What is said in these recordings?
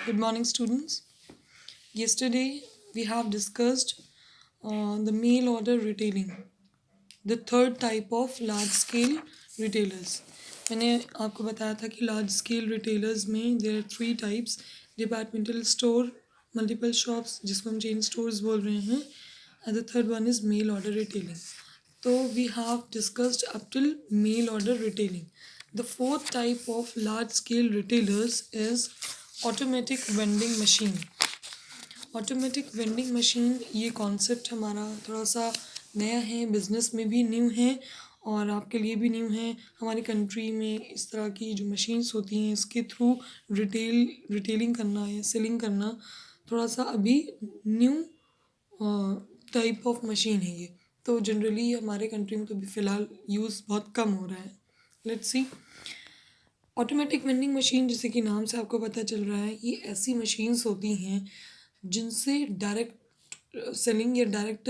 Good morning, students. Yesterday we have discussed the mail order retailing, the third type of large scale retailers. मैंने आपको बताया था कि large scale retailers में there are three types: departmental store, multiple shops जिसको हम chain stores बोल रहे हैं, and the third one is mail order retailing. So we have discussed up till mail order retailing. The fourth type of large scale retailers is automatic vending machine. Automatic vending machine ये concept हमारा थोड़ा सा नया है, business में भी new है और आपके लिए भी न्यू है. हमारी कंट्री में इस तरह की जो मशीन्स होती हैं इसके थ्रू रिटेलिंग करना या सेलिंग करना थोड़ा सा अभी न्यू टाइप ऑफ मशीन है ये. तो जनरली हमारे कंट्री में तो अभी फ़िलहाल यूज़ बहुत कम हो रहा है. Let's see. Automatic vending machine, जैसे कि नाम से आपको पता चल रहा है, ये ऐसी मशीन्स होती हैं जिनसे डायरेक्ट सेलिंग या डायरेक्ट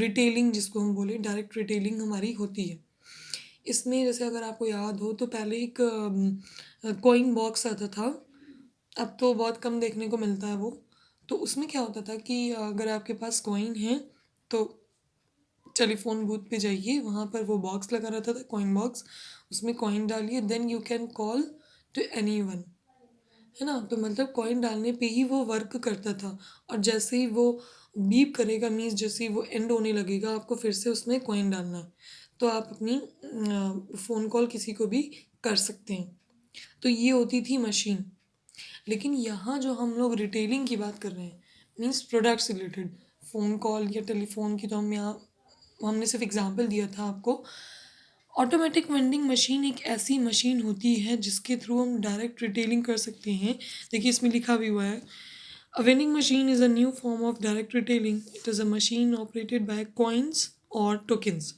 रिटेलिंग, जिसको हम बोले डायरेक्ट रिटेलिंग हमारी होती है. इसमें जैसे अगर आपको याद हो तो पहले एक कॉइन बॉक्स आता था, अब तो बहुत कम देखने को मिलता है वो. तो उसमें क्या होता था कि अगर आपके पास कॉइन है तो टेलीफोन बूथ पे जाइए, वहाँ पर वो बॉक्स लगा रहता था, कॉइन बॉक्स. उसमें कॉइन डालिए, then you can call to anyone, है ना. तो मतलब कॉइन डालने पे ही वो वर्क करता था और जैसे ही वो बीप करेगा, मीन्स जैसे ही वो एंड होने लगेगा, आपको फिर से उसमें कॉइन डालना है तो आप अपनी फ़ोन कॉल किसी को भी कर सकते हैं. तो ये होती थी मशीन. लेकिन यहाँ जो हम लोग रिटेलिंग की बात कर रहे हैं, means products related, phone call या टेलीफोन की तो हमने सिर्फ एग्जांपल दिया था आपको. ऑटोमेटिक वेंडिंग मशीन एक ऐसी मशीन होती है जिसके थ्रू हम डायरेक्ट रिटेलिंग कर सकते हैं. देखिए इसमें लिखा भी हुआ है, a vending machine is a new form of direct retailing. It is a machine operated by coins और टोकन्स.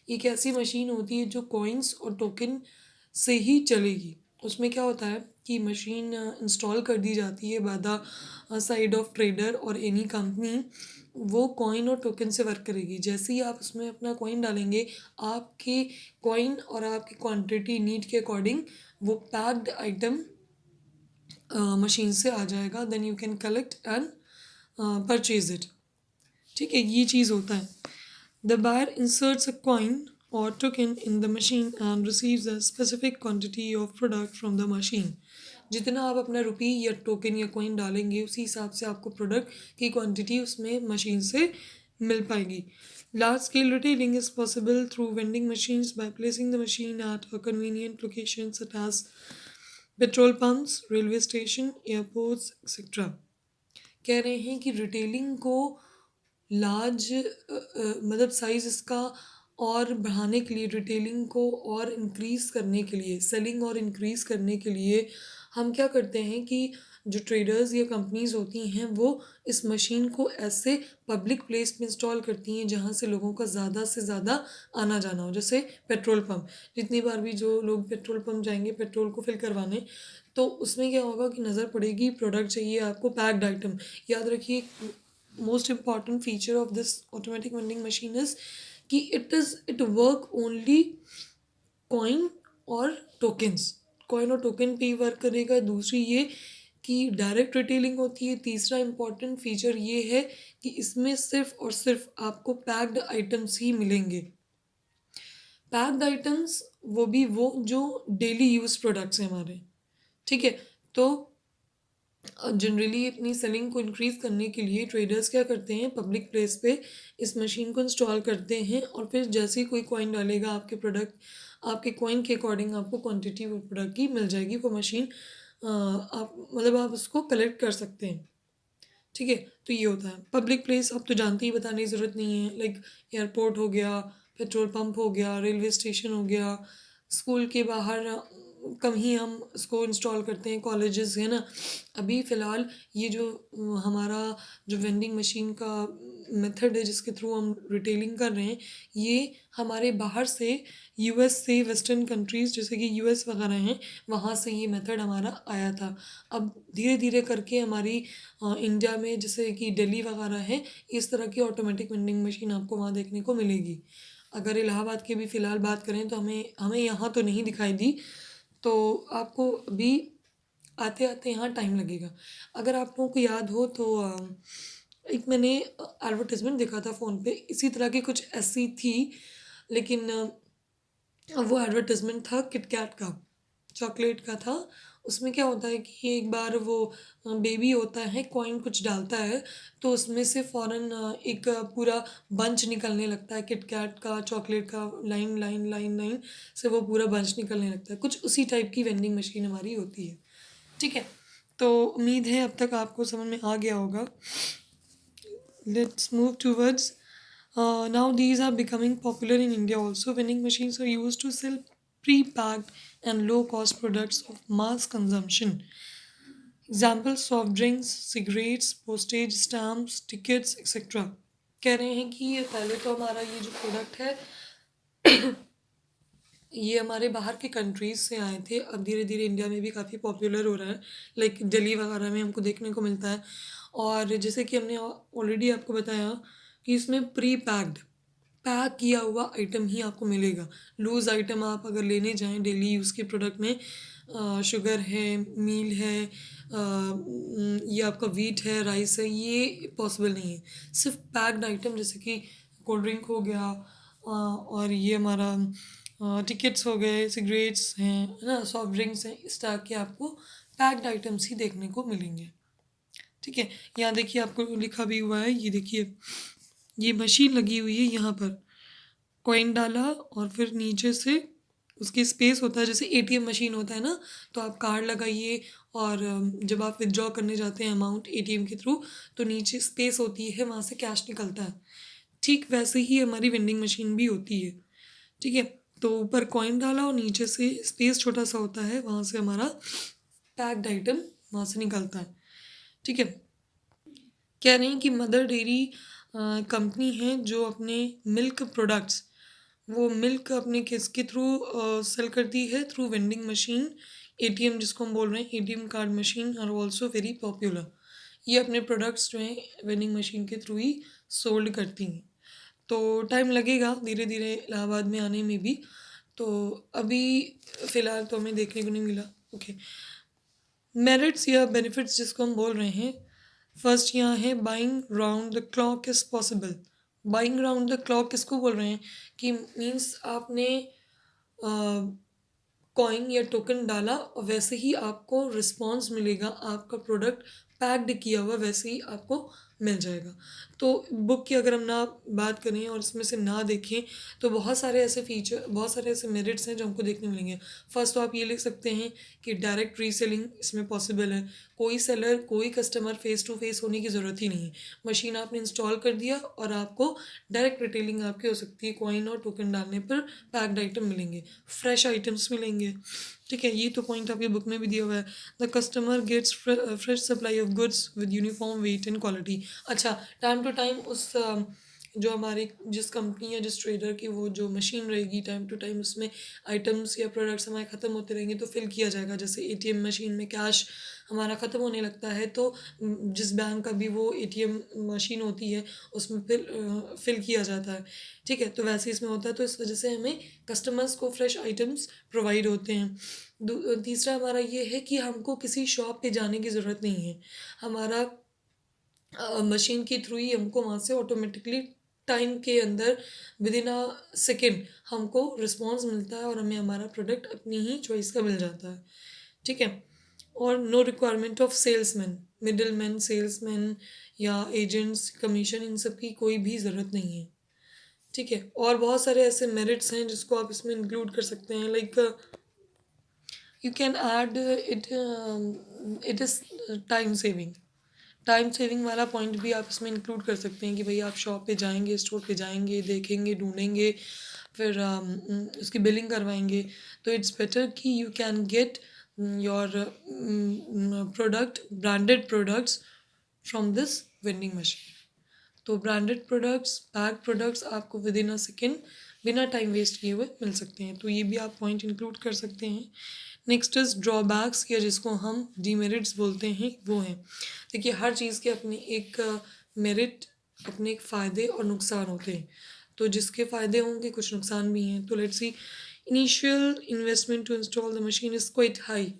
एक ऐसी मशीन होती है जो कॉइन्स और टोकन से ही चलेगी. उसमें क्या होता है कि मशीन इंस्टॉल कर दी जाती है by the side of trader और एनी कंपनी. वो कॉइन और टोकन से वर्क करेगी. जैसे ही आप उसमें अपना कॉइन डालेंगे, आपके कॉइन और आपकी क्वांटिटी नीड के अकॉर्डिंग वो पैक्ड आइटम मशीन से आ जाएगा. Then you can collect and purchase it. ठीक है, ये चीज़ होता है. The buyer inserts a coin or token in the machine and receives a specific quantity of product from the machine. जितना आप अपना रुपी या टोकन या कॉइन डालेंगे उसी हिसाब से आपको प्रोडक्ट की क्वांटिटी उसमें मशीन से मिल पाएगी. Large scale retailing is possible through vending machines by placing the machine at a convenient location such as petrol pumps, railway station, airports etcetera. कह रहे हैं कि रिटेलिंग को लार्ज मतलब साइज़ इसका और बढ़ाने के लिए, रिटेलिंग को और इंक्रीज़ करने के लिए, सेलिंग और इंक्रीज़ करने के लिए हम क्या करते हैं कि जो ट्रेडर्स या कंपनीज होती हैं वो इस मशीन को ऐसे पब्लिक प्लेस में इंस्टॉल करती हैं जहाँ से लोगों का ज़्यादा से ज़्यादा आना जाना हो. जैसे पेट्रोल पंप, जितनी बार भी जो लोग पेट्रोल पंप जाएंगे पेट्रोल को फिल करवाने, तो उसमें क्या होगा कि नज़र पड़ेगी प्रोडक्ट चाहिए आपको, पैक्ड आइटम. याद रखिए, most important feature of this automatic vending machine is कि इट वर्क ओनली कॉइन और टोकन्स. कॉइन और टोकन पे ही वर्क करेगा. दूसरी ये कि डायरेक्ट रिटेलिंग होती है. तीसरा इम्पॉर्टेंट फीचर ये है कि इसमें सिर्फ और सिर्फ आपको पैक्ड आइटम्स ही मिलेंगे. पैक्ड आइटम्स वो भी वो जो डेली यूज़ प्रोडक्ट्स हैं हमारे. ठीक है, तो जनरली अपनी सेलिंग को इंक्रीज़ करने के लिए ट्रेडर्स क्या करते हैं, पब्लिक प्लेस पे इस मशीन को इंस्टॉल करते हैं और फिर जैसे ही कोई कॉइन डालेगा आपके प्रोडक्ट, आपके कॉइन के अकॉर्डिंग आपको क्वांटिटी वो प्रोडक्ट की मिल जाएगी. वो मशीन आप मतलब आप उसको कलेक्ट कर सकते हैं. ठीक है, तो ये होता है पब्लिक प्लेस. आप तो जानते ही, बताने की ज़रूरत नहीं है. लाइक एयरपोर्ट हो गया, पेट्रोल पंप हो गया, रेलवे स्टेशन हो गया, स्कूल के बाहर कम ही हम इसको इंस्टॉल करते हैं, कॉलेजेस है ना. अभी फ़िलहाल ये जो हमारा जो वेंडिंग मशीन का मेथड है जिसके थ्रू हम रिटेलिंग कर रहे हैं, ये हमारे बाहर से यूएस से, वेस्टर्न कंट्रीज़ जैसे कि यूएस वगैरह हैं, वहाँ से ये मेथड हमारा आया था. अब धीरे धीरे करके हमारी इंडिया में जैसे कि दिल्ली वगैरह है, इस तरह की ऑटोमेटिक वेंडिंग मशीन आपको वहाँ देखने को मिलेगी. अगर इलाहाबाद की भी फ़िलहाल बात करें तो हमें यहाँ तो नहीं दिखाई दी. तो आपको भी आते आते यहाँ टाइम लगेगा। अगर आप लोगों को याद हो तो एक मैंने एडवर्टाइजमेंट देखा था फ़ोन पे, इसी तरह की कुछ ऐसी थी, लेकिन वो एडवर्टाइजमेंट था किटकैट का, चॉकलेट का था। उसमें क्या होता है कि एक बार वो बेबी होता है, कॉइन कुछ डालता है, तो उसमें से फ़ौरन एक पूरा बंच निकलने लगता है किटकैट का, चॉकलेट का, लाइन लाइन लाइन लाइन से वो पूरा बंच निकलने लगता है। कुछ उसी टाइप की वेंडिंग मशीन हमारी होती है। ठीक है, तो उम्मीद है अब तक आपको समझ में आ गया होगा। Let's move towards. Now these are becoming popular in India also. Vending machines are used to sell pre-packed and low-cost products of mass consumption. Examples: soft drinks, cigarettes, postage stamps, tickets, etc. कह रहे हैं कि ये पहले तो हमारा ये जो प्रोडक्ट है ये हमारे बाहर के कंट्रीज से आए थे, अब धीरे धीरे इंडिया में भी काफ़ी पॉपुलर हो रहा है, लाइक दिल्ली वगैरह में हमको देखने को मिलता है। और जैसे कि हमने ऑलरेडी आपको बताया कि इसमें प्री पैक्ड, पैक किया हुआ आइटम ही आपको मिलेगा। लूज़ आइटम आप अगर लेने जाएं डेली यूज़ के प्रोडक्ट में, शुगर है, मील है, ये आपका वीट है, राइस है, ये पॉसिबल नहीं है। सिर्फ पैक्ड आइटम जैसे कि कोल्ड ड्रिंक हो गया, और ये हमारा टिकट्स हो गए, सिगरेट्स हैं, है ना, सॉफ्ट ड्रिंक्स हैं, इस तरह के आपको पैक्ड आइटम्स ही देखने को मिलेंगे। ठीक है, यहाँ देखिए आपको लिखा भी हुआ है, ये देखिए ये मशीन लगी हुई है, यहाँ पर कॉइन डाला और फिर नीचे से उसकी स्पेस होता है, जैसे एटीएम मशीन होता है ना, तो आप कार्ड लगाइए और जब आप विथड्रॉ करने जाते हैं अमाउंट एटीएम के थ्रू, तो नीचे स्पेस होती है, वहाँ से कैश निकलता है। ठीक वैसे ही हमारी वेंडिंग मशीन भी होती है। ठीक है, तो ऊपर कॉइन डाला और नीचे से स्पेस छोटा सा होता है, वहाँ से हमारा पैक्ड आइटम वहाँ से निकलता है। ठीक है, कह रहे हैं कि मदर डेयरी कंपनी है जो अपने मिल्क प्रोडक्ट्स, वो मिल्क अपने किसके थ्रू सेल करती है, थ्रू वेंडिंग मशीन, एटीएम जिसको हम बोल रहे हैं, ATM card machine are also very popular. ये अपने प्रोडक्ट्स जो हैं वेंडिंग मशीन के थ्रू ही सोल्ड करती हैं। तो टाइम लगेगा धीरे धीरे इलाहाबाद में आने में भी, तो अभी फ़िलहाल तो हमें देखने को नहीं मिला। ओके, मेरिट्स या बेनिफिट्स जिसको हम बोल रहे हैं, फर्स्ट यहाँ है buying round the clock is possible. Buying round the clock किसको बोल रहे हैं कि मीन्स आपने कॉइन या टोकन डाला और वैसे ही आपको रिस्पॉन्स मिलेगा, आपका प्रोडक्ट पैक्ड किया हुआ वैसे ही आपको मिल जाएगा। तो बुक की अगर हम ना बात करें और इसमें से ना देखें, तो बहुत सारे ऐसे फीचर, बहुत सारे ऐसे मेरिट्स हैं जो हमको देखने मिलेंगे। फर्स्ट तो आप ये लिख सकते हैं कि डायरेक्ट रीसेलिंग इसमें पॉसिबल है। कोई सेलर, कोई कस्टमर फेस टू फेस होने की ज़रूरत ही नहीं है। मशीन आपने इंस्टॉल कर दिया और आपको डायरेक्ट रिटेलिंग आपकी हो सकती है, कॉइन और टोकन डालने पर पैक्ड आइटम मिलेंगे, फ्रेश आइटम्स मिलेंगे। ठीक है, ये तो पॉइंट आपकी बुक में भी दिया हुआ है। The customer gets fresh supply of goods with uniform weight and quality. अच्छा, टाइम टू टाइम उस जो हमारी जिस कंपनी या जिस ट्रेडर की वो जो मशीन रहेगी, टाइम टू टाइम उसमें आइटम्स या प्रोडक्ट्स हमारे ख़त्म होते रहेंगे तो फिल किया जाएगा। जैसे एटीएम मशीन में कैश हमारा ख़त्म होने लगता है, तो जिस बैंक का भी वो एटीएम मशीन होती है उसमें फिल किया जाता है। ठीक है, तो वैसे इसमें होता है, तो इस वजह से हमें कस्टमर्स को फ्रेश आइटम्स प्रोवाइड होते हैं। तीसरा हमारा ये है कि हमको किसी शॉप पे जाने की ज़रूरत नहीं है। हमारा मशीन के थ्रू ही हमको वहाँ से ऑटोमेटिकली टाइम के अंदर विद इन अ सेकेंड हमको रिस्पॉन्स मिलता है और हमें हमारा प्रोडक्ट अपनी ही चॉइस का मिल जाता है। ठीक है, और no requirement of salesman, middle man, salesman या एजेंट्स, कमीशन, इन सब की कोई भी ज़रूरत नहीं है। ठीक है, और बहुत सारे ऐसे मेरिट्स हैं जिसको आप इसमें इंक्लूड कर सकते हैं, like you can add it, it is time saving. Time saving वाला पॉइंट भी आप इसमें इंक्लूड कर सकते हैं कि भाई आप शॉप पे जाएंगे, स्टोर पे जाएंगे, देखेंगे, ढूंढेंगे, फिर उसकी बिलिंग करवाएंगे। तो इट्स बेटर कि you can get your product, branded products from this vending machine. तो ब्रांडेड प्रोडक्ट्स, पैक प्रोडक्ट्स आपको विद इन अ सेकेंड बिना टाइम वेस्ट किए हुए मिल सकते हैं। तो ये भी आप पॉइंट इंक्लूड कर सकते हैं। नेक्स्ट इज़ ड्रॉबैक्स, या जिसको हम डीमेरिट्स बोलते हैं, वो हैं। देखिए, हर चीज़ के अपने एक मेरिट, अपने एक फ़ायदे और नुकसान होते हैं। तो जिसके फ़ायदे होंगे कुछ नुकसान भी हैं। तो let's see, initial investment to install the machine is quite high.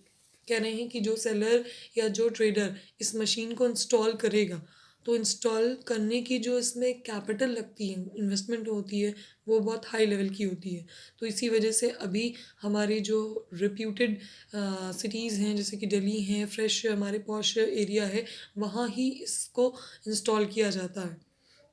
कह रहे हैं कि जो सेलर या जो ट्रेडर इस मशीन को इंस्टॉल करेगा, तो इंस्टॉल करने की जो इसमें कैपिटल लगती है, इन्वेस्टमेंट होती है, वो बहुत हाई लेवल की होती है। तो इसी वजह से अभी हमारी जो रिप्यूटेड सिटीज़ हैं जैसे कि दिल्ली हैं, फ्रेश हमारे पॉश एरिया है, वहाँ ही इसको इंस्टॉल किया जाता है।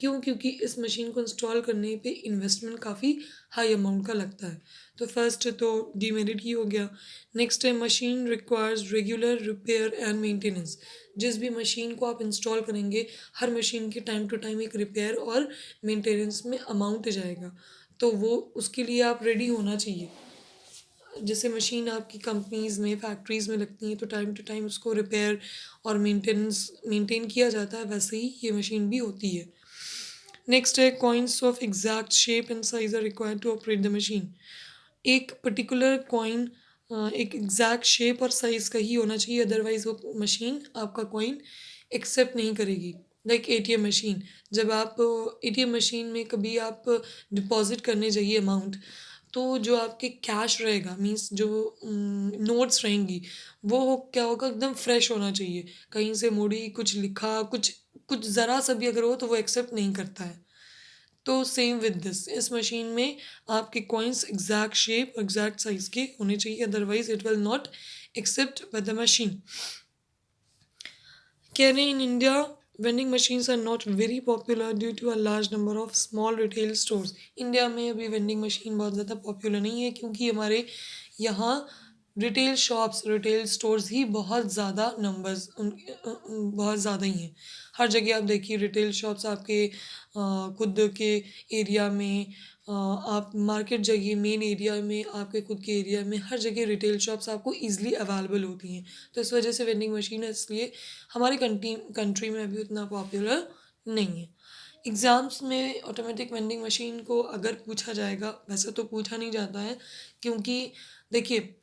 क्यों? क्योंकि इस मशीन को इंस्टॉल करने पे इन्वेस्टमेंट काफ़ी हाई अमाउंट का लगता है। तो फर्स्ट तो डीमेरिट ही हो गया। नेक्स्ट है machine requires regular repair and maintenance. जिस भी मशीन को आप इंस्टॉल करेंगे, हर मशीन के टाइम टू टाइम एक रिपेयर और मेंटेनेंस में अमाउंट जाएगा, तो वो उसके लिए आप रेडी होना चाहिए। जैसे मशीन आपकी कंपनीज़ में, फैक्ट्रीज़ में लगती हैं, तो टाइम टू टाइम उसको रिपेयर और मेंटेन किया जाता है, वैसे ही ये मशीन भी होती है। नेक्स्ट है coins of exact shape and size are required to operate the machine. एक पर्टिकुलर कॉइन एक एग्जैक्ट शेप और साइज का ही होना चाहिए, अदरवाइज वो मशीन आपका कॉइन एक्सेप्ट नहीं करेगी। लाइक एटीएम मशीन, जब आप एटीएम मशीन में कभी आप डिपॉजिट करने जाइए अमाउंट, तो जो आपके कैश रहेगा, मीन्स जो नोट्स रहेंगी, वो क्या होगा, एकदम फ्रेश होना चाहिए। कहीं से मुड़ी कुछ लिखा, कुछ कुछ ज़रा सा भी अगर हो तो वो एक्सेप्ट नहीं करता है। तो सेम विद दिस, इस मशीन में आपके coins exact shape exact size के होने चाहिए, otherwise it will not accept with the machine. कह रहे in India vending machines are not very popular due to a large number of small retail stores. India में अभी vending machine बहुत ज़्यादा popular नहीं है, क्योंकि हमारे यहाँ रिटेल शॉप्स, रिटेल स्टोर्स ही बहुत ज़्यादा नंबर्स बहुत ज़्यादा ही हैं। हर जगह आप देखिए रिटेल शॉप्स आपके खुद के एरिया में, आप मार्केट जगह मेन एरिया में, आपके खुद के एरिया में, हर जगह रिटेल शॉप्स आपको ईजिली अवेलेबल होती हैं। तो इस वजह से वेंडिंग मशीन इसलिए हमारी कंट्री में अभी उतना पॉपुलर नहीं है। एग्ज़ाम्स में ऑटोमेटिक वेंडिंग मशीन को अगर पूछा जाएगा, वैसे तो पूछा नहीं जाता है, क्योंकि देखिए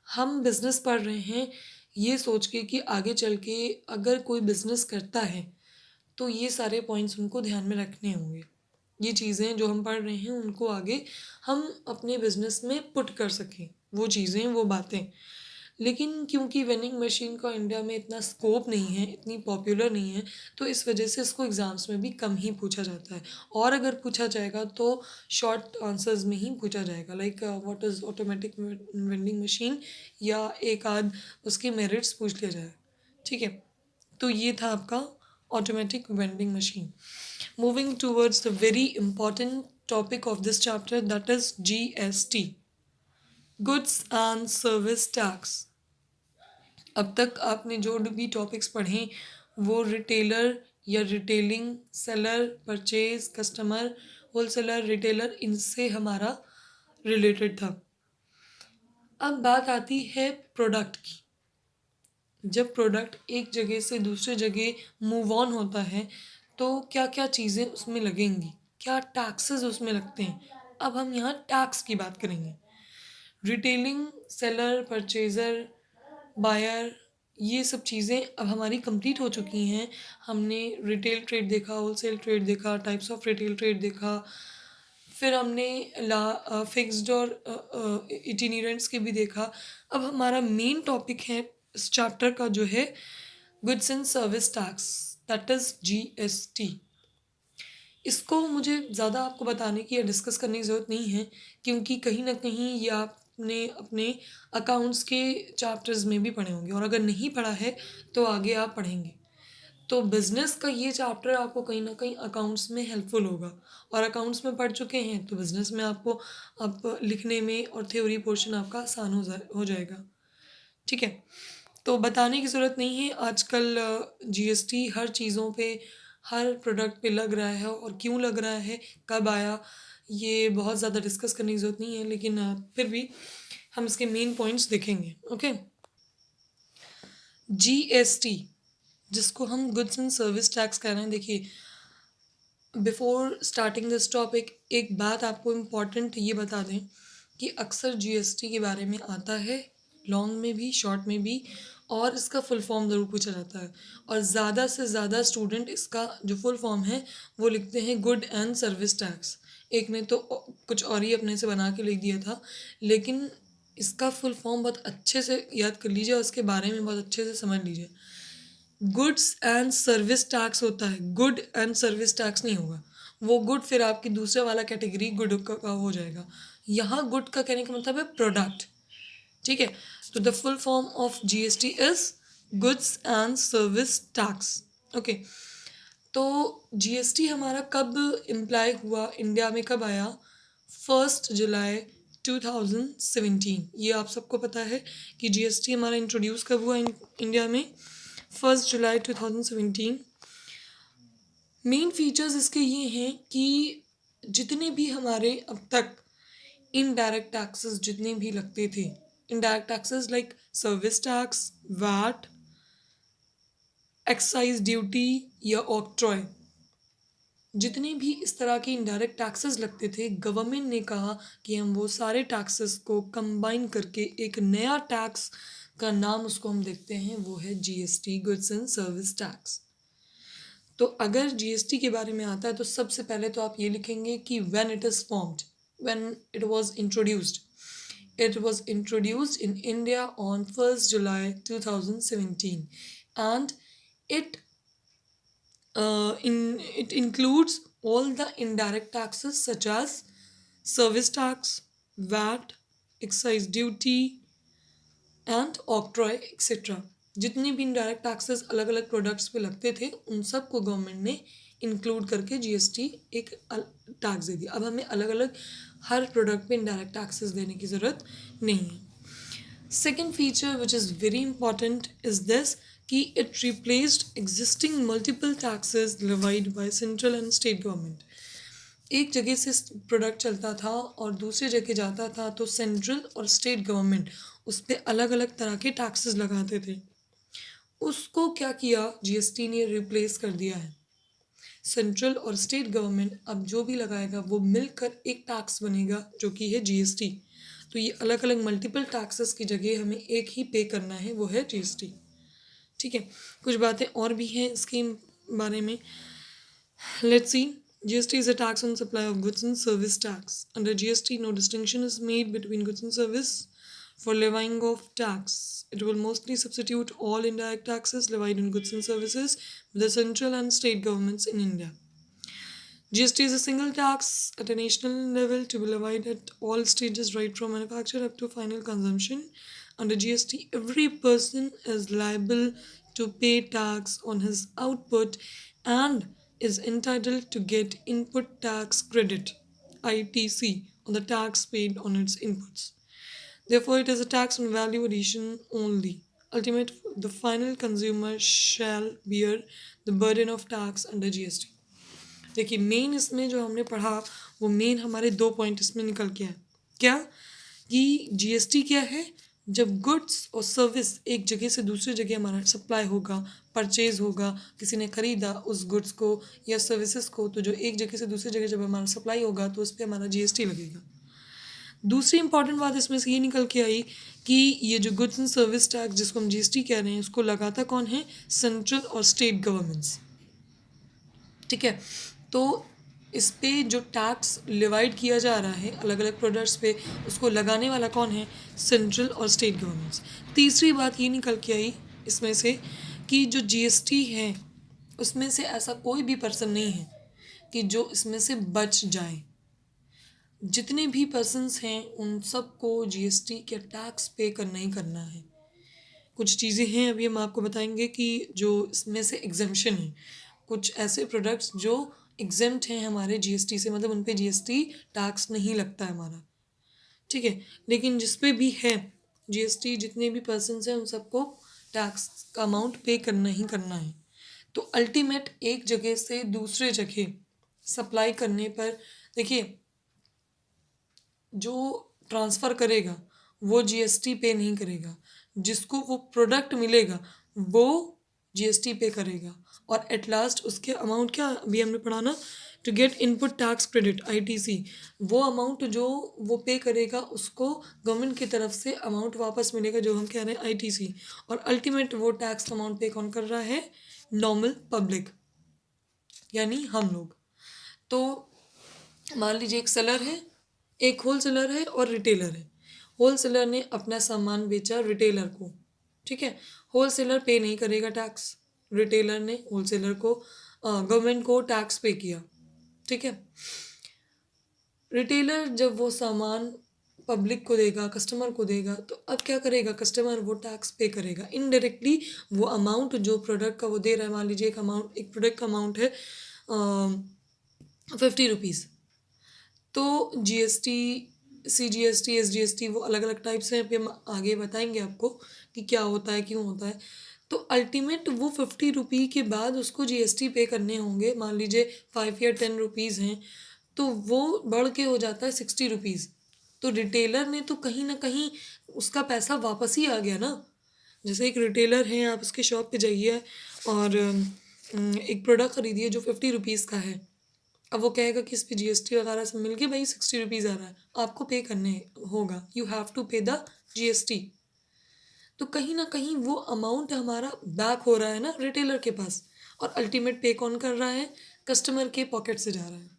हम बिज़नेस पढ़ रहे हैं ये सोच के कि आगे चल के अगर कोई बिज़नेस करता है तो ये सारे पॉइंट्स उनको ध्यान में रखने होंगे। ये चीज़ें जो हम पढ़ रहे हैं उनको आगे हम अपने बिज़नेस में पुट कर सकें, वो चीज़ें, वो बातें। लेकिन क्योंकि वेंडिंग मशीन का इंडिया में इतना स्कोप नहीं है, इतनी पॉपुलर नहीं है, तो इस वजह से इसको एग्ज़ाम्स में भी कम ही पूछा जाता है। और अगर पूछा जाएगा तो शॉर्ट आंसर्स में ही पूछा जाएगा, like what is automatic vending machine, या एक आध उसके मेरिट्स पूछ लिया जाए। ठीक है, तो ये था आपका automatic vending machine. Moving towards the very important topic of this chapter, that is GST, goods and service tax. अब तक आपने जो भी टॉपिक्स पढ़े वो रिटेलर या retailing, seller, purchase, customer, wholesaler, retailer, इनसे हमारा रिलेटेड था। अब बात आती है प्रोडक्ट की। जब प्रोडक्ट एक जगह से दूसरे जगह मूव ऑन होता है, तो क्या क्या चीज़ें उसमें लगेंगी, क्या टैक्सेस उसमें लगते हैं। अब हम यहाँ टैक्स की बात करेंगे। रिटेलिंग, सेलर, परचेज़र, बायर, ये सब चीज़ें अब हमारी कंप्लीट हो चुकी हैं। हमने रिटेल ट्रेड देखा, होलसेल ट्रेड देखा, टाइप्स ऑफ रिटेल ट्रेड देखा, फिर हमने फिक्स्ड और इटिनेरेंट्स के भी देखा। अब हमारा मेन टॉपिक है इस चैप्टर का जो है goods and service tax, that is GST। इसको मुझे ज़्यादा आपको बताने की या डिस्कस करने की ज़रूरत नहीं है, क्योंकि कहीं न कहीं ये आपने अपने अकाउंट्स के चैप्टर्स में भी पढ़े होंगे, और अगर नहीं पढ़ा है तो आगे आप पढ़ेंगे। तो बिज़नेस का ये चैप्टर आपको कहीं न कहीं अकाउंट्स में हेल्पफुल होगा, और अकाउंट्स में पढ़ चुके हैं तो बिज़नेस में आपको अब लिखने में और थ्योरी पोर्शन आपका आसान हो जाएगा। ठीक है? तो बताने की ज़रूरत नहीं है, आजकल GST हर चीज़ों पे, हर प्रोडक्ट पे लग रहा है, और क्यों लग रहा है, कब आया, ये बहुत ज़्यादा डिस्कस करने की ज़रूरत नहीं है, लेकिन फिर भी हम इसके मेन पॉइंट्स देखेंगे। ओके, GST, जिसको हम गुड्स एंड सर्विस टैक्स कह रहे हैं। देखिए, बिफोर स्टार्टिंग दिस टॉपिक एक बात आपको इम्पॉर्टेंट ये बता दें कि अक्सर GST के बारे में आता है, लॉन्ग में भी, शॉर्ट में भी, और इसका फुल फॉर्म ज़रूर पूछा जाता है, और ज़्यादा से ज़्यादा स्टूडेंट इसका जो फुल फॉर्म है वो लिखते हैं गुड एंड सर्विस टैक्स। एक ने तो कुछ और ही अपने से बना के लिख दिया था, लेकिन इसका फुल फॉर्म बहुत अच्छे से याद कर लीजिए और उसके बारे में बहुत अच्छे से समझ लीजिए। गुड्स एंड सर्विस टैक्स होता है, गुड एंड सर्विस टैक्स नहीं होगा। वो गुड फिर आपकी दूसरे वाला कैटेगरी गुड का हो जाएगा। यहाँ गुड का कहने का मतलब है प्रोडक्ट। ठीक है, तो the full form of GST is goods and service tax. Okay, तो जीएसटी हमारा कब इम्प्लाई हुआ, इंडिया में कब आया? 1 जुलाई 2017। ये आप सबको पता है कि जीएसटी हमारा इंट्रोड्यूस कब हुआ इंडिया में? 1 जुलाई 2017। मेन फीचर्स इसके ये हैं कि जितने भी हमारे अब तक इनडायरेक्ट टैक्सेस जितने भी लगते थे, indirect taxes like service tax, VAT, excise duty या ऑक्ट्रॉय, जितने भी इस तरह के इनडायरेक्ट टैक्सेस लगते थे, गवर्नमेंट ने कहा कि हम वो सारे टैक्सेस को कंबाइन करके एक नया टैक्स का नाम उसको हम देखते हैं, वो है GST, goods and service tax. तो अगर जीएसटी के बारे में आता है तो सबसे पहले तो आप ये लिखेंगे कि when it is formed, when it was introduced. It was introduced in India on 1st July 2017, and it it includes all the indirect taxes such as service tax, VAT, excise duty, and octroi, etc. जितने भी indirect taxes अलग अलग products पे लगते थे उन सब को गवर्नमेंट ने इंक्लूड करके जीएसटी एक टैक्स दे दिया। अब हमें अलग अलग हर प्रोडक्ट पे इनडायरेक्ट टैक्सेस देने की ज़रूरत नहीं है। Second feature which is very important is this कि it replaced existing multiple taxes levied by central and state government. एक जगह से प्रोडक्ट चलता था और दूसरी जगह जाता था तो सेंट्रल और स्टेट गवर्नमेंट उस पर अलग अलग तरह के टैक्सेस लगाते थे। उसको क्या किया, जीएसटी ने रिप्लेस कर दिया है। सेंट्रल और स्टेट गवर्नमेंट अब जो भी लगाएगा वो मिलकर एक टैक्स बनेगा जो कि है जीएसटी। तो ये अलग अलग मल्टीपल टैक्सेस की जगह हमें एक ही पे करना है, वो है जीएसटी। ठीक है, कुछ बातें और भी हैं इसके बारे में। Let's see, GST is a tax on supply of goods and service tax. Under GST, no distinction is made between goods and service for levying of tax. It will mostly substitute all indirect taxes levied on goods and services with the central and state governments in India. GST is a single tax at a national level to be levied at all stages right from manufacture up to final consumption. Under GST, every person is liable to pay tax on his output and is entitled to get input tax credit ITC on the tax paid on its inputs. Therefore, it is a tax on value addition only. Ultimately, the final consumer shall bear the burden of tax under GST. देखिए, main इसमें जो हमने पढ़ा वो main हमारे 2 point इसमें निकल के आए। क्या कि जीएसटी क्या है? जब गुड्स और सर्विस एक जगह से दूसरी जगह हमारा सप्लाई होगा, परचेज होगा, किसी ने खरीदा उस गुड्स को या सर्विसेज को, तो जो एक जगह से दूसरी जगह जब हमारा सप्लाई होगा तो उस पर हमारा जीएसटी लगेगा। दूसरी इंपॉर्टेंट बात इसमें से ये निकल के आई कि ये जो गुड्स एंड सर्विस टैक्स जिसको हम जीएसटी कह रहे हैं उसको लगाता कौन है? सेंट्रल और स्टेट गवर्नमेंट्स। ठीक है, तो इस पे जो टैक्स डिवाइड किया जा रहा है अलग अलग प्रोडक्ट्स पे, उसको लगाने वाला कौन है? सेंट्रल और स्टेट गवर्नमेंट्स। तीसरी बात ये निकल के आई इसमें से कि जो जीएसटी है उसमें से ऐसा कोई भी पर्सन नहीं है कि जो इसमें से बच जाए। जितने भी पर्सन्स हैं उन सबको जीएसटी के टैक्स पे करना ही करना है। कुछ चीज़ें हैं अभी हम आपको बताएंगे कि जो इसमें से एग्जेम्पशन है, कुछ ऐसे प्रोडक्ट्स जो एग्जेम्प्ट हैं हमारे जीएसटी से, मतलब उन पे जीएसटी टैक्स नहीं लगता है हमारा। ठीक है, लेकिन जिस पे भी है जीएसटी, जितने भी पर्सन्स हैं उन सबको टैक्स का अमाउंट पे करना ही करना है। तो अल्टीमेट एक जगह से दूसरे जगह सप्लाई करने पर देखिए, जो ट्रांसफ़र करेगा वो जीएसटी पे नहीं करेगा, जिसको वो प्रोडक्ट मिलेगा वो जीएसटी पे करेगा, और एट लास्ट उसके अमाउंट क्या अभी हमने पढ़ा ना, to get input tax credit ITC, वो अमाउंट जो वो पे करेगा उसको गवर्नमेंट की तरफ से अमाउंट वापस मिलेगा जो हम कह रहे हैं आईटीसी, और अल्टीमेट वो टैक्स अमाउंट पे कौन कर रहा है? नॉर्मल पब्लिक, यानी हम लोग। तो मान लीजिए एक सेलर है, एक होल सेलर है और रिटेलर है। होलसेलर ने अपना सामान बेचा रिटेलर को, ठीक है, होलसेलर पे नहीं करेगा टैक्स, रिटेलर ने होलसेलर को गवर्नमेंट को टैक्स पे किया, ठीक है। रिटेलर जब वो सामान पब्लिक को देगा, कस्टमर को देगा, तो अब क्या करेगा कस्टमर, वो टैक्स पे करेगा इनडायरेक्टली। वो अमाउंट जो प्रोडक्ट का वो दे रहा है, मान लीजिए एक प्रोडक्ट का अमाउंट है 50 रुपीज़, तो GST, CGST, SGST वो अलग अलग टाइप्स हैं, अभी हम आगे बताएंगे आपको कि क्या होता है, क्यों होता है। तो अल्टीमेट वो 50 रुपये के बाद उसको GST पे करने होंगे, मान लीजिए 5 या 10 रुपीज़ हैं, तो वो बढ़ के हो जाता है 60 रुपीज़। तो रिटेलर ने तो कहीं ना कहीं उसका पैसा वापस ही आ गया ना। जैसे एक रिटेलर है, आप उसके शॉप पे जाइए और एक प्रोडक्ट खरीदिए जो 50 रुपीज़ का है। अब वो कहेगा कि इस पे GST वगैरह सब मिल के भाई 60 रुपीज़ आ रहा है, आपको पे करने होगा, यू हैव टू पे द GST। तो कहीं ना कहीं वो अमाउंट हमारा बैक हो रहा है ना रिटेलर के पास, और अल्टीमेट पे कौन कर रहा है, कस्टमर के पॉकेट से जा रहा है,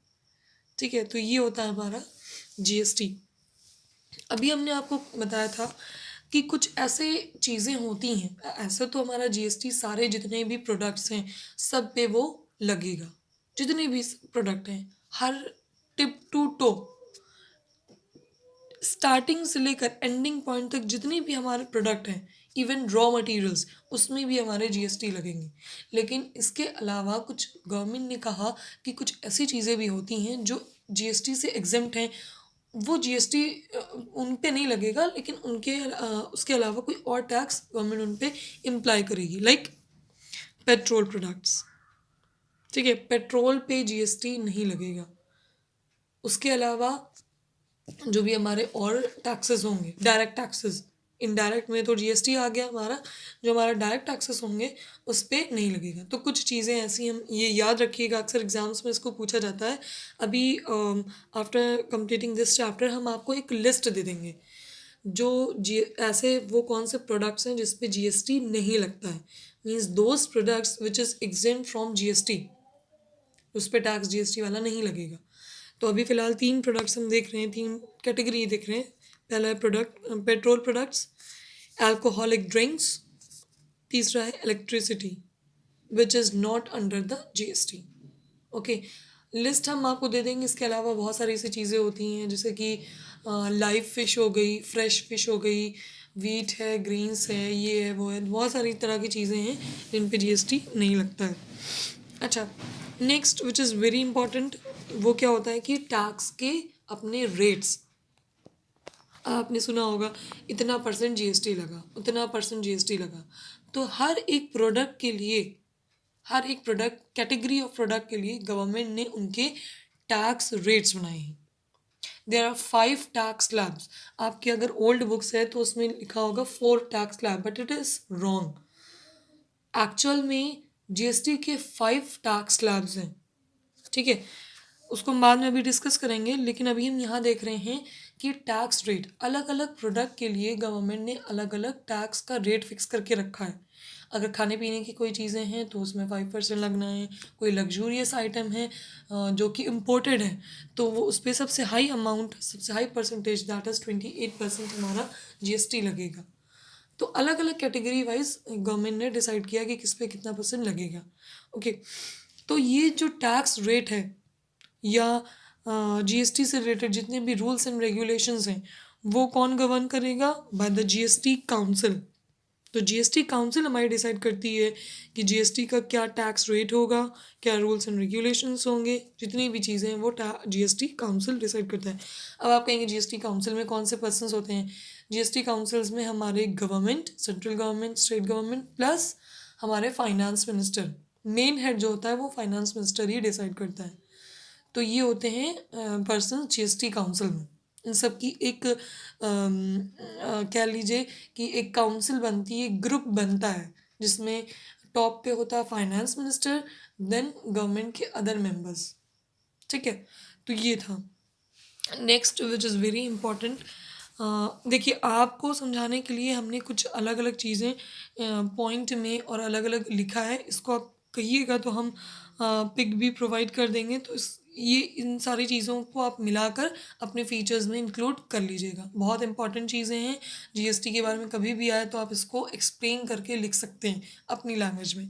ठीक है। तो ये होता है हमारा GST। अभी हमने आपको बताया था कि कुछ ऐसे चीज़ें होती हैं, ऐसे तो हमारा GST सारे जितने भी प्रोडक्ट्स हैं सब पे वो लगेगा, जितने भी प्रोडक्ट हैं, हर टिप टू टो, स्टार्टिंग से लेकर एंडिंग पॉइंट तक जितने भी हमारे प्रोडक्ट हैं, इवन रॉ मटेरियल्स, उसमें भी हमारे GST लगेंगे। लेकिन इसके अलावा कुछ गवर्नमेंट ने कहा कि कुछ ऐसी चीज़ें भी होती हैं जो GST से एग्जेम्प्ट हैं, वो GST उन पे नहीं लगेगा, लेकिन उसके अलावा कोई और टैक्स गवर्नमेंट उन पे इम्प्लाई करेगी, लाइक पेट्रोल प्रोडक्ट्स, ठीक है, पेट्रोल पे GST नहीं लगेगा। उसके अलावा जो भी हमारे और टैक्सेस होंगे, डायरेक्ट टैक्सेस, इनडायरेक्ट में तो GST आ गया हमारा, जो हमारा डायरेक्ट टैक्सेस होंगे उस पर नहीं लगेगा। तो कुछ चीज़ें ऐसी, हम ये याद रखिएगा, अक्सर एग्जाम्स में इसको पूछा जाता है। अभी आफ्टर कंप्लीटिंग दिस चैप्टर हम आपको एक लिस्ट दे देंगे जो ऐसे वो कौन से प्रोडक्ट्स हैं जिस पे GST नहीं लगता है, means those products which is exempt from GST, उस पर टैक्स GST वाला नहीं लगेगा। तो अभी फ़िलहाल 3 प्रोडक्ट्स हम देख रहे हैं, 3 कैटेगरी देख रहे हैं। पहला है पेट्रोल प्रोडक्ट्स, अल्कोहलिक ड्रिंक्स, तीसरा है electricity which is not under the GST। Okay, list हम आपको दे देंगे। इसके अलावा बहुत सारी ऐसी चीज़ें होती हैं जैसे कि लाइव फ़िश हो गई, फ्रेश फ़िश हो गई, वीट है, ग्रीन्स है, ये है, वो है, बहुत सारी तरह की चीज़ें हैं जिन पे GST नहीं लगता है। अच्छा, next which is very important, वो क्या होता है कि टैक्स के अपने रेट्स, आपने सुना होगा इतना % GST लगा, उतना % GST लगा। तो हर एक प्रोडक्ट के लिए, हर एक प्रोडक्ट कैटेगरी ऑफ प्रोडक्ट के लिए गवर्नमेंट ने उनके टैक्स रेट्स बनाए हैं। There are 5 tax slabs. आपकी अगर ओल्ड बुक्स है तो उसमें लिखा होगा 4 tax slab, but it is wrong. Actual में GST के 5 टैक्स स्लैब्स हैं, ठीक है। उसको हम बाद में अभी डिस्कस करेंगे, लेकिन अभी हम यहाँ देख रहे हैं कि टैक्स रेट अलग अलग प्रोडक्ट के लिए गवर्नमेंट ने अलग अलग टैक्स का रेट फिक्स करके रखा है। अगर खाने पीने की कोई चीज़ें हैं तो उसमें 5% लगना है, कोई लग्जूरियस आइटम है जो कि इम्पोर्टेड है तो वो उस पर सबसे हाई अमाउंट, सबसे हाई परसेंटेज, दैट इज़ 28% हमारा GST लगेगा। तो अलग अलग कैटेगरी वाइज गवर्नमेंट ने डिसाइड किया कि किस पे कितना % लगेगा। ओके, तो ये जो टैक्स रेट है या GST से रिलेटेड जितने भी रूल्स एंड रेगुलेशंस हैं वो कौन गवर्न करेगा, बाय द GST काउंसिल। तो GST काउंसिल हमारी डिसाइड करती है कि GST का क्या टैक्स रेट होगा, क्या रूल्स एंड रेगुलेशंस होंगे, जितनी भी चीज़ें हैं वो GST काउंसिल डिसाइड करता है। अब आप कहेंगे GST काउंसिल में कौन से पर्सन्स होते हैं। GST काउंसिल्स में हमारे government, central government, state government plus हमारे फाइनेंस मिनिस्टर, मेन हेड जो होता है वो फाइनेंस मिनिस्टर ही डिसाइड करता है। तो ये होते हैं पर्सन GST काउंसिल में। इन सब की एक कह लीजिए कि एक काउंसिल बनती है, एक ग्रुप बनता है जिसमें टॉप पे होता है फाइनेंस मिनिस्टर, देन गवर्नमेंट के अदर मेंबर्स, ठीक है। तो ये था next which is very important. देखिए, आपको समझाने के लिए हमने कुछ अलग अलग चीज़ें पॉइंट में और अलग अलग लिखा है, इसको आप कहिएगा तो हम पिक भी प्रोवाइड कर देंगे। तो ये इन सारी चीज़ों को आप मिलाकर अपने फीचर्स में इंक्लूड कर लीजिएगा। बहुत इंपॉर्टेंट चीज़ें हैं, जीएसटी के बारे में कभी भी आए तो आप इसको एक्सप्लेन करके लिख सकते हैं अपनी लैंग्वेज में।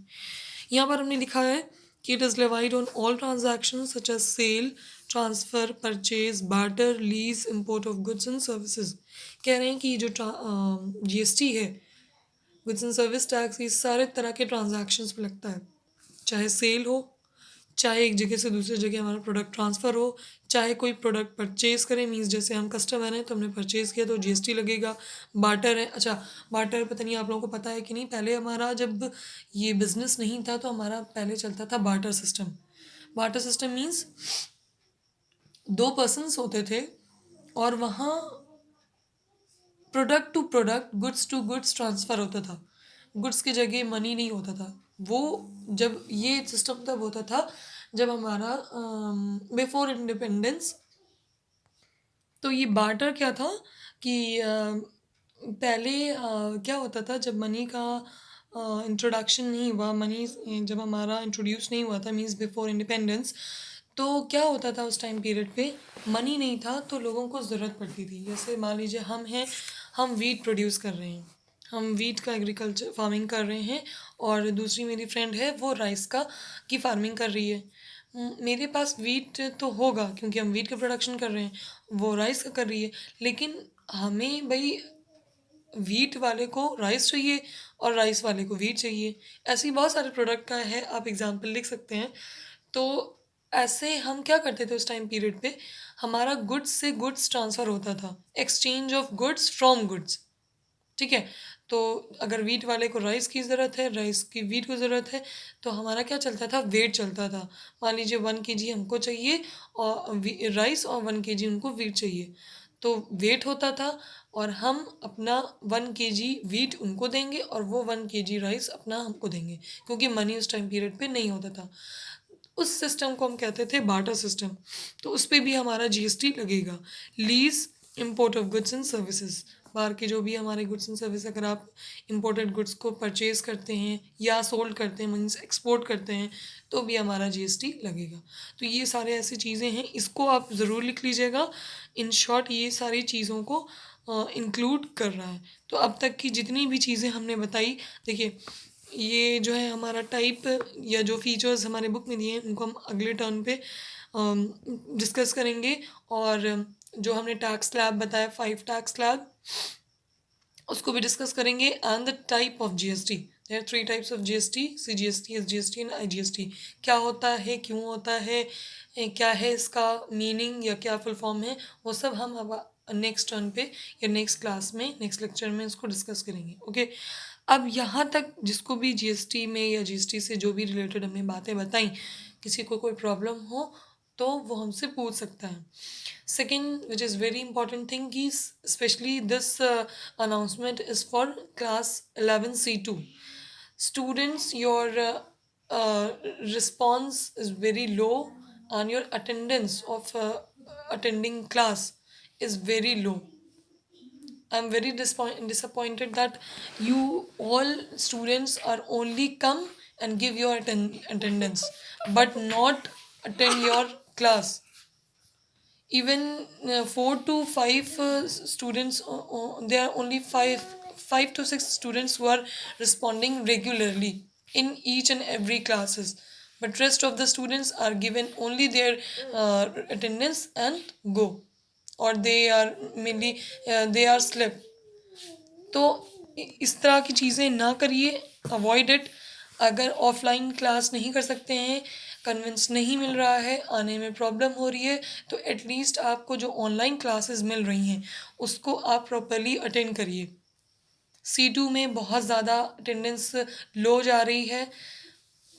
यहाँ पर हमने लिखा है कि it is levied on all transaction such as sale, transfer, purchase, barter, lease, import of goods and services. कह रहे हैं कि जो जीएसटी है, गुड्स एंड सर्विस टैक्स, ये सारे तरह के ट्रांजैक्शंस पे लगता है, चाहे सेल हो, चाहे एक जगह से दूसरी जगह हमारा प्रोडक्ट ट्रांसफ़र हो, चाहे कोई प्रोडक्ट परचेज़ करें, मीन्स जैसे हम कस्टमर हैं तो हमने परचेज़ किया तो जीएसटी लगेगा। बार्टर है, अच्छा बार्टर पता नहीं आप लोगों को पता है कि नहीं, पहले हमारा जब ये बिज़नेस नहीं था तो हमारा पहले चलता था barter system. Barter system means दो पर्सन्स होते थे और वहाँ product to product, goods to goods transfer होता था, गुड्स की जगह मनी नहीं होता था। वो जब ये सिस्टम तब होता था जब हमारा बिफोर इंडिपेंडेंस। तो ये बार्टर क्या था कि पहले क्या होता था जब मनी का इंट्रोडक्शन नहीं हुआ, मनी जब हमारा इंट्रोड्यूस नहीं हुआ था, मीन्स बिफोर इंडिपेंडेंस, तो क्या होता था उस टाइम पीरियड पे मनी नहीं था तो लोगों को ज़रूरत पड़ती थी। जैसे मान लीजिए हम हैं, हम वीट प्रोड्यूस कर रहे हैं, हम वीट का एग्रीकल्चर फार्मिंग कर रहे हैं, और दूसरी मेरी फ्रेंड है वो राइस का की फार्मिंग कर रही है। मेरे पास वीट तो होगा क्योंकि हम वीट का प्रोडक्शन कर रहे हैं, वो राइस का कर रही है, लेकिन हमें भाई वीट वाले को राइस चाहिए और राइस वाले को वीट चाहिए। ऐसे ही बहुत सारे प्रोडक्ट का है, आप एग्जांपल लिख सकते हैं। तो ऐसे हम क्या करते थे उस टाइम पीरियड पे, हमारा गुड्स से गुड्स ट्रांसफ़र होता था, exchange of goods from goods, ठीक है। तो अगर वीट वाले को राइस की ज़रूरत है, राइस की वीट को ज़रूरत है, तो हमारा क्या चलता था, वेट चलता था। मान लीजिए 1 kg हमको चाहिए और राइस, और 1 kg उनको वीट चाहिए, तो वेट होता था और हम अपना 1 kg वीट उनको देंगे और वो 1 kg राइस अपना हमको देंगे, क्योंकि मनी उस टाइम पीरियड पे नहीं होता था। उस सिस्टम को हम कहते थे बार्टर सिस्टम। तो उस पे भी हमारा जीएसटी लगेगा। Lease, import of goods and services, बाहर के जो भी हमारे गुड्स एंड सर्विस, अगर आप इम्पोर्टेड गुड्स को परचेज़ करते हैं या सोल्ड करते हैं, मीन्स एक्सपोर्ट करते हैं, तो भी हमारा जीएसटी लगेगा। तो ये सारे ऐसी चीज़ें हैं, इसको आप ज़रूर लिख लीजिएगा। इन शॉर्ट ये सारी चीज़ों को इंक्लूड कर रहा है। तो अब तक की जितनी भी चीज़ें हमने बताई, देखिए ये जो है हमारा टाइप या जो फीचर्स हमारे बुक में दिए हैं उनको हम अगले टर्न पे डिस्कस करेंगे। और जो हमने टैक्स स्लैब बताया, 5 टैक्स स्लैब, उसको भी डिस्कस करेंगे। And the type of GST, there are 3 types of GST, CGST, SGST and IGST. क्या होता है, क्यों होता है, क्या है इसका मीनिंग या क्या फुल फॉर्म है, वो सब हम अब नेक्स्ट टर्न पे या नेक्स्ट क्लास में, नेक्स्ट लेक्चर में इसको डिस्कस करेंगे। ओके, अब यहाँ तक जिसको भी जीएसटी में या जीएसटी से जो भी रिलेटेड हमने बातें बताई, किसी को कोई प्रॉब्लम हो तो वो हमसे पूछ सकता है। Second which is very important thing कि specially this announcement is for class 11C2 students. Your response is very low and your attendance of attending class is very low. I'm very disappointed that you all students are only come and give your attendance but not attend your class. Even 4 to 5 students, there are only five to six students who are responding regularly in each and every classes, but rest of the students are given only their attendance and go, or they are mainly they are slept. तो इस तरह की चीज़ें ना करिए, avoid it. अगर offline class नहीं कर सकते हैं, कन्विंस नहीं मिल रहा है, आने में प्रॉब्लम हो रही है, तो एटलीस्ट आपको जो ऑनलाइन क्लासेस मिल रही हैं उसको आप प्रॉपरली अटेंड करिए। C2 में बहुत ज़्यादा अटेंडेंस लो जा रही है,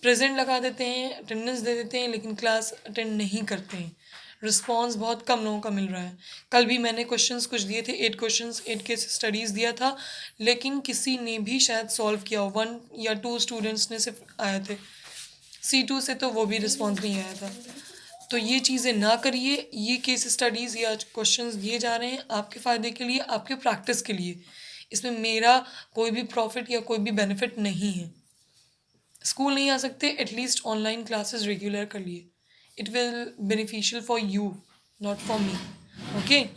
प्रेजेंट लगा देते हैं, अटेंडेंस दे देते हैं, लेकिन क्लास अटेंड नहीं करते हैं। रिस्पॉन्स बहुत कम लोगों का मिल रहा है। कल भी मैंने क्वेश्चंस कुछ दिए थे, 8 क्वेश्चंस, 8 केस स्टडीज़ दिया था, लेकिन किसी ने भी शायद सॉल्व किया हो, 1 या 2 स्टूडेंट्स ने सिर्फ आए थे। C2 से तो वो भी रिस्पॉन्स नहीं आया था। तो ये चीज़ें ना करिए। ये केस स्टडीज़ या क्वेश्चंस दिए जा रहे हैं आपके फ़ायदे के लिए, आपके प्रैक्टिस के लिए। इसमें मेरा कोई भी प्रॉफिट या कोई भी बेनिफिट नहीं है। स्कूल नहीं आ सकते, एटलीस्ट ऑनलाइन क्लासेस रेगुलर कर लिए। it will beneficial for you, not for me. Okay.